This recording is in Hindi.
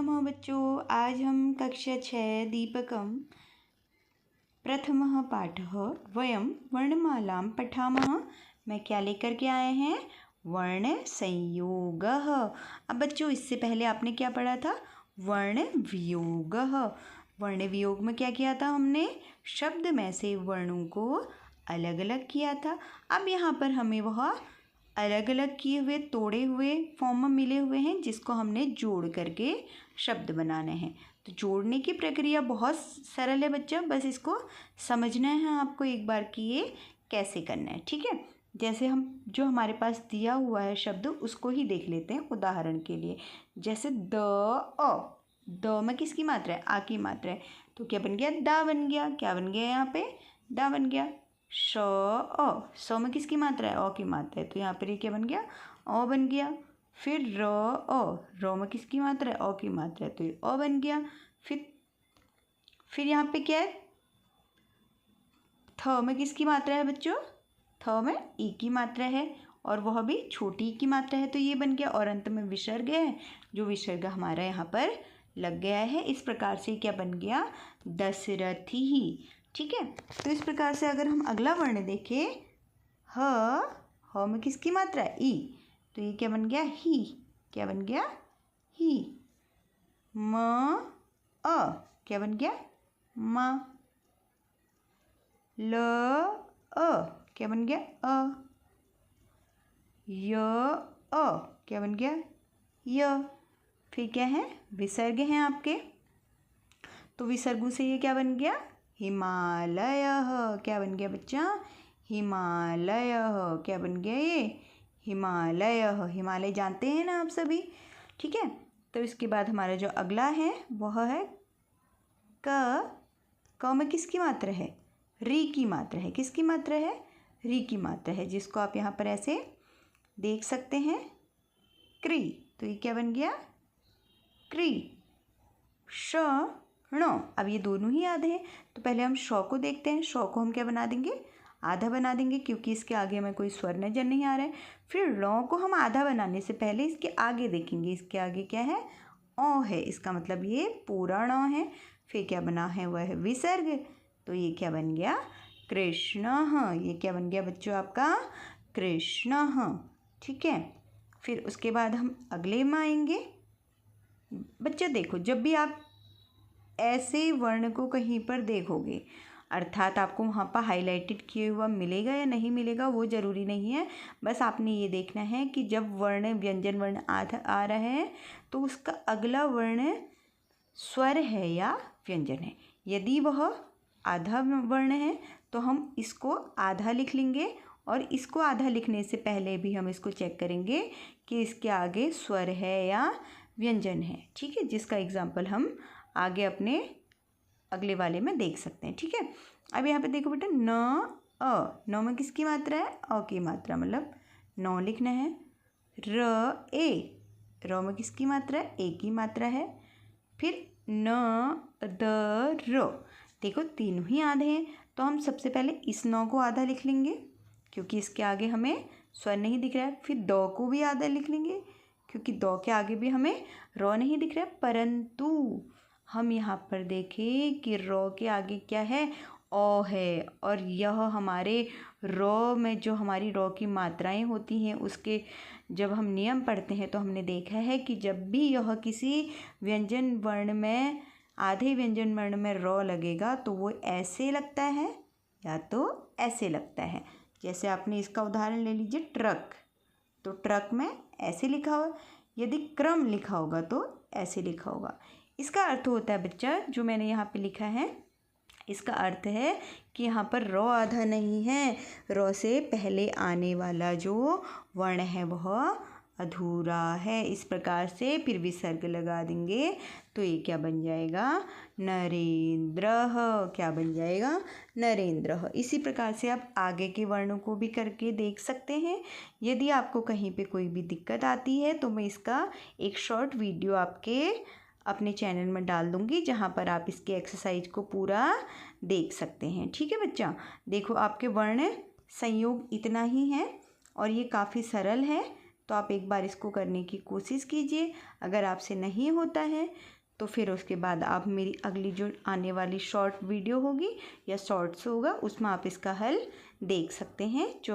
नमः बच्चों। आज हम कक्षा 6 दीपकम प्रथमः पाठः वयं वर्णमालां पठामः। मैं क्या लेकर के आए हैं? वर्ण संयोगः। अब बच्चों इससे पहले आपने क्या पढ़ा था? वर्ण वियोगः। वर्ण वियोग में क्या किया था हमने? शब्द में से वर्णों को अलग अलग किया था। अब यहाँ पर हमें वह अलग अलग किए हुए तोड़े हुए फॉर्म में मिले हुए हैं जिसको हमने जोड़ करके शब्द बनाने हैं। तो जोड़ने की प्रक्रिया बहुत सरल है बच्चा, बस इसको समझना है आपको एक बार कि ये कैसे करना है। ठीक है, जैसे हम जो हमारे पास दिया हुआ है शब्द उसको ही देख लेते हैं उदाहरण के लिए। जैसे द में किसकी मात्रा है? आ की मात्रा है, तो क्या बन गया? दा बन गया। क्या बन गया यहाँ पे? दा बन गया। सौ में किसकी मात्रा है? अ की मात्रा है, तो यहाँ पर ये क्या बन गया? अ बन गया। फिर र में किसकी मात्रा है? अ की मात्रा है, तो ये अ बन गया। फिर यहाँ पे क्या है? थ में किसकी मात्रा है बच्चों? थ में ई की मात्रा है और वह भी छोटी की मात्रा है, तो ये बन गया। और अंत में विसर्ग है, जो विसर्ग हमारा यहाँ पर लग गया है। इस प्रकार से क्या बन गया? दशरथी ही। ठीक है, तो इस प्रकार से अगर हम अगला वर्ण देखें, ह में किसकी मात्रा है? ई, तो ये क्या बन गया? ही। क्या बन गया? ही। म अ, क्या बन गया? मा। ल अ, क्या बन गया? अ। य अ, क्या बन गया? य। फिर क्या है? विसर्ग हैं आपके, तो विसर्गों से ये क्या बन गया? हिमालय। क्या बन गया बच्चा? हिमालय। क्या बन गया ये? हिमालय। हिमालय जानते हैं ना आप सभी। ठीक है, तो इसके बाद हमारा जो अगला है वह है क में किसकी मात्रा है? री की मात्रा है। किसकी मात्रा है? री की मात्रा है, जिसको आप यहाँ पर ऐसे देख सकते हैं, क्री। तो ये क्या बन गया? क्री। श ण। अब ये दोनों ही आधे हैं, तो पहले हम श को देखते हैं। श को हम क्या बना देंगे? आधा बना देंगे, क्योंकि इसके आगे हमें कोई स्वर नजर नहीं आ रहा है। फिर ण को हम आधा बनाने से पहले इसके आगे देखेंगे। इसके आगे क्या है? अ है, इसका मतलब ये पूरा ण है। फिर क्या बना है? वह है विसर्ग, तो ये क्या बन गया? कृष्ण। ये क्या बन गया बच्चों आपका? कृष्ण। ठीक है, फिर उसके बाद हम अगले में आएंगे। बच्चा देखो, जब भी आप ऐसे वर्ण को कहीं पर देखोगे, अर्थात आपको वहाँ पर हाईलाइटेड किए हुआ मिलेगा या नहीं मिलेगा वो ज़रूरी नहीं है, बस आपने ये देखना है कि जब वर्ण व्यंजन वर्ण आ रहा है तो उसका अगला वर्ण स्वर है या व्यंजन है। यदि वह आधा वर्ण है तो हम इसको आधा लिख लेंगे, और इसको आधा लिखने से पहले भी हम इसको चेक करेंगे कि इसके आगे स्वर है या व्यंजन है। ठीक है, जिसका एग्जाम्पल हम आगे अपने अगले वाले में देख सकते हैं। ठीक है, अब यहाँ पे देखो बेटा, न में किसकी मात्रा है? अ की मात्रा, मतलब नौ लिखना है। र में किसकी मात्रा है? ए की मात्रा है। फिर र, देखो तीनों ही आधे हैं, तो हम सबसे पहले इस नौ को आधा लिख लेंगे क्योंकि इसके आगे हमें स्वर नहीं दिख रहा है। फिर द को भी आधा लिख लेंगे क्योंकि द के आगे भी हमें र नहीं दिख रहा है। परंतु हम यहाँ पर देखें कि र के आगे क्या है? अ है, और यह हमारे र में जो हमारी र की मात्राएं होती हैं उसके जब हम नियम पढ़ते हैं तो हमने देखा है कि जब भी यह किसी व्यंजन वर्ण में, आधे व्यंजन वर्ण में र लगेगा तो वो ऐसे लगता है या तो ऐसे लगता है। जैसे आपने इसका उदाहरण ले लीजिए, ट्रक, तो ट्रक में ऐसे लिखा होगा, यदि क्रम लिखा होगा तो ऐसे लिखा होगा। इसका अर्थ होता है बच्चा, जो मैंने यहाँ पे लिखा है, इसका अर्थ है कि यहाँ पर र आधा नहीं है, र से पहले आने वाला जो वर्ण है वह अधूरा है। इस प्रकार से फिर विसर्ग लगा देंगे तो ये क्या बन जाएगा? नरेंद्र। क्या बन जाएगा? नरेंद्र। इसी प्रकार से आप आगे के वर्णों को भी करके देख सकते हैं। यदि आपको कहीं पे कोई भी दिक्कत आती है तो मैं इसका एक शॉर्ट वीडियो आपके अपने चैनल में डाल दूँगी, जहाँ पर आप इसके एक्सरसाइज को पूरा देख सकते हैं। ठीक है बच्चा, देखो आपके वर्ण संयोग इतना ही है और ये काफ़ी सरल है, तो तो आप एक बार इसको करने की कोशिश कीजिए। अगर आपसे नहीं होता है तो फिर उसके बाद आप मेरी अगली जो आने वाली शॉर्ट वीडियो होगी या शॉर्ट्स होगा उसमें आप इसका हल देख सकते हैं। जो